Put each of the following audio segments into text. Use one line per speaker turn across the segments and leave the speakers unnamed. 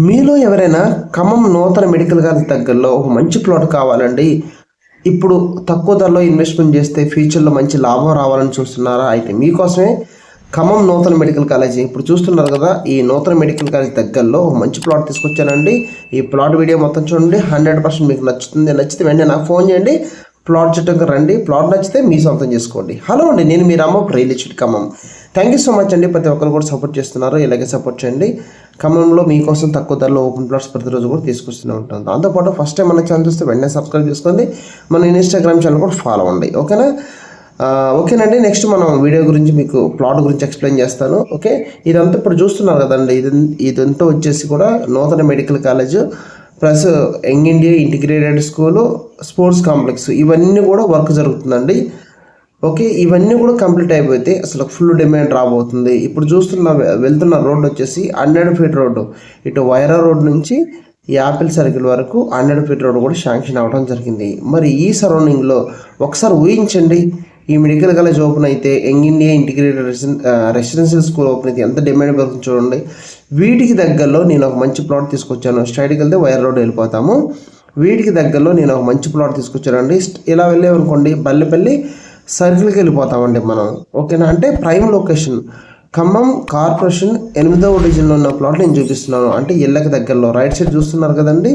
మీలో ఎవరైనా ఖమ్మం నూతన మెడికల్ కాలేజ్ దగ్గరలో ఒక మంచి ప్లాట్ కావాలండి, ఇప్పుడు తక్కువ ధరలో ఇన్వెస్ట్మెంట్ చేస్తే ఫ్యూచర్లో మంచి లాభం రావాలని చూస్తున్నారా? అయితే మీకోసమే ఖమ్మం నూతన మెడికల్ కాలేజీ ఇప్పుడు చూస్తున్నారు కదా, ఈ నూతన మెడికల్ కాలేజ్ దగ్గరలో ఒక మంచి ప్లాట్ తీసుకొచ్చానండి. ఈ ప్లాట్ వీడియో మొత్తం చూడండి, 100% మీకు నచ్చుతుంది. నచ్చితే వెంటనే నాకు ఫోన్ చేయండి, ప్లాట్ చుట్టూ రండి. ప్లాట్ నచ్చితే మీ సొంతం చేసుకోండి. హలో అండి, నేను మీ Rama real estate Khammam. Thank you so much అండి, ప్రతి ఒక్కరు కూడా సపోర్ట్ చేస్తున్నారు. ఇలాగే సపోర్ట్ చేయండి. ఖమ్మంలో మీకోసం తక్కువ ధరలో ఓపెన్ ప్లాట్స్ ప్రతిరోజు కూడా తీసుకొస్తూనే ఉంటాను. దాంతోపాటు ఫస్ట్ టైం మన ఛానల్ చూస్తే వెంటనే సబ్స్క్రైబ్ చేసుకోండి, మన ఇన్స్టాగ్రామ్ ఛానల్ కూడా ఫాలో అవ్వండి. ఓకేనండి. నెక్స్ట్ మనం వీడియో గురించి మీకు ప్లాట్ గురించి ఎక్స్ప్లెయిన్ చేస్తాను. ఓకే, ఇదంతా ఇప్పుడు చూస్తున్నారు కదండి, ఇదంతా వచ్చేసి కూడా నూతన medical college plus young India integrated school, sports complex, ఇవన్నీ కూడా వర్క్ జరుగుతుందండి. ఓకే, ఇవన్నీ కూడా కంప్లీట్ అయిపోతే అసలు ఫుల్ డిమాండ్ రాబోతుంది. ఇప్పుడు వెళ్తున్న రోడ్ వచ్చేసి 100 ఫీట్ రోడ్డు, ఇటు వైరా రోడ్ నుంచి యాపిల్ సర్కిల్ వరకు 100 ఫీట్ రోడ్ కూడా శాంక్షన్ అవ్వడం జరిగింది. మరి ఈ సరౌండింగ్లో ఒకసారి ఊహించండి, ఈ మెడికల్ కాలేజ్ ఓపెన్ అయితే, young India integrated residential school open అయితే ఎంత డిమాండ్ పెరుగుతుంది చూడండి. వీటికి దగ్గరలో నేను ఒక మంచి ప్లాట్ తీసుకొచ్చాను. స్ట్రైట్కి వెళ్తే వైర్ రోడ్ వెళ్ళిపోతాము. వీటికి దగ్గరలో నేను ఒక మంచి ప్లాట్ తీసుకొచ్చానండి. ఇలా వెళ్ళామనుకోండి, బల్లెపల్లి సర్కిల్కి వెళ్ళిపోతామండి మనం. ఓకేనా, అంటే ప్రైమ్ లొకేషన్ ఖమ్మం కార్పొరేషన్ 8వ డివిజన్లో ఉన్న ప్లాట్ నేను చూపిస్తున్నాను. అంటే ఇళ్ళకి దగ్గరలో రైట్ సైడ్ చూస్తున్నారు కదండి,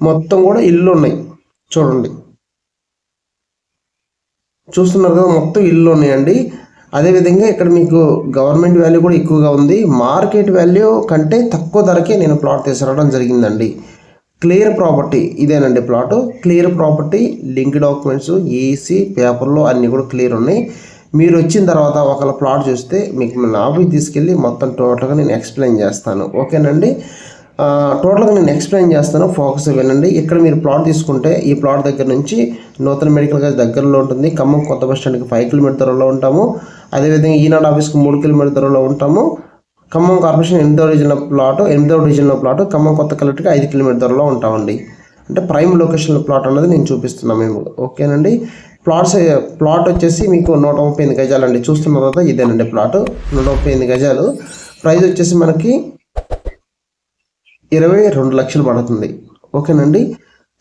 మొత్తం కూడా ఇల్లు ఉన్నాయి చూడండి. చూస్తున్నారు కదా, మొత్తం ఇల్లు ఉన్నాయండి. అదేవిధంగా ఇక్కడ మీకు గవర్నమెంట్ వాల్యూ కూడా ఎక్కువగా ఉంది. మార్కెట్ వాల్యూ కంటే తక్కువ ధరకే నేను ప్లాట్ తీసుకురావడం జరిగిందండి. క్లియర్ ప్రాపర్టీ ఇదేనండి plot. Clear property, link documents, EC పేపర్లో అన్నీ కూడా క్లియర్ ఉన్నాయి. మీరు వచ్చిన తర్వాత ఒకవేళ ప్లాట్ చూస్తే మీకు మన ఆఫీస్ తీసుకెళ్ళి మొత్తం టోటల్గా నేను ఎక్స్ప్లెయిన్ చేస్తాను. ఓకేనండి, టోటల్గా నేను ఎక్స్ప్లెయిన్ చేస్తాను, ఫోకస్ వినండి. ఇక్కడ మీరు ప్లాట్ తీసుకుంటే ఈ ప్లాట్ దగ్గర నుంచి నూతన మెడికల్ కాలేజ్ దగ్గరలో ఉంటుంది. ఖమ్మం కొత్త బస్ స్టాండ్కి 5 కిలోమీటర్ దూరంలో ఉంటాము. అదేవిధంగా ఈనాడు ఆఫీస్కి 3 కిలోమీటర్ దూరంలో ఉంటాము. ఖమ్మం కార్పొరేషన్ 8వ డివిజన్లో ప్లాట్, ఖమ్మం కొత్త కలెక్టర్కి 5 కిలోమీటర్ దూరంలో ఉంటామండి. అంటే ప్రైమ్ లొకేషన్లో ప్లాట్ అన్నది నేను చూపిస్తున్నాను మేము. ఓకేనండి, ప్లాట్ వచ్చేసి మీకు 138 గజాలండి. చూస్తున్న తర్వాత ఇదేనండి ప్లాట్, 138 గజాలు. ప్రైస్ వచ్చేసి మనకి 22 లక్షలు పడుతుంది. ఓకేనండి,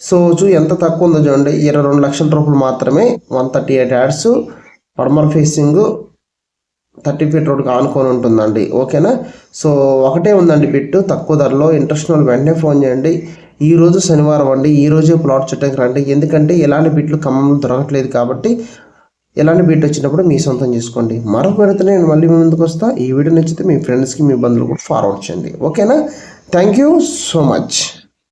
సో ఎంత తక్కువ ఉందో చూడండి, 22 లక్షల రూపాయలు మాత్రమే. 138 యాడ్స్, పడమర ఫేసింగ్, 30 ఫీట్ రోడ్కి ఆనుకొని ఉంటుందండి. ఓకేనా, సో ఒకటే ఉందండి బిట్టు తక్కువ ధరలో. ఇంట్రెస్ట్ వాళ్ళు వెంటనే ఫోన్ చేయండి. ఈరోజు శనివారం అండి, ఈరోజే ప్లాట్ చుట్టానికి రండి. ఎందుకంటే ఎలాంటి బిట్లు ఖమ్మంలో దొరకట్లేదు కాబట్టి ఎలాంటి బిట్ వచ్చినప్పుడు మీ సొంతం చేసుకోండి. మరొక పెడితే నేను మళ్ళీ మీ ముందుకు వస్తా. ఈ వీడియో నచ్చితే మీ ఫ్రెండ్స్కి, మీ బంధువులు కూడా ఫార్వర్డ్ చేయండి. ఓకేనా, థ్యాంక్ యూ సో మచ్.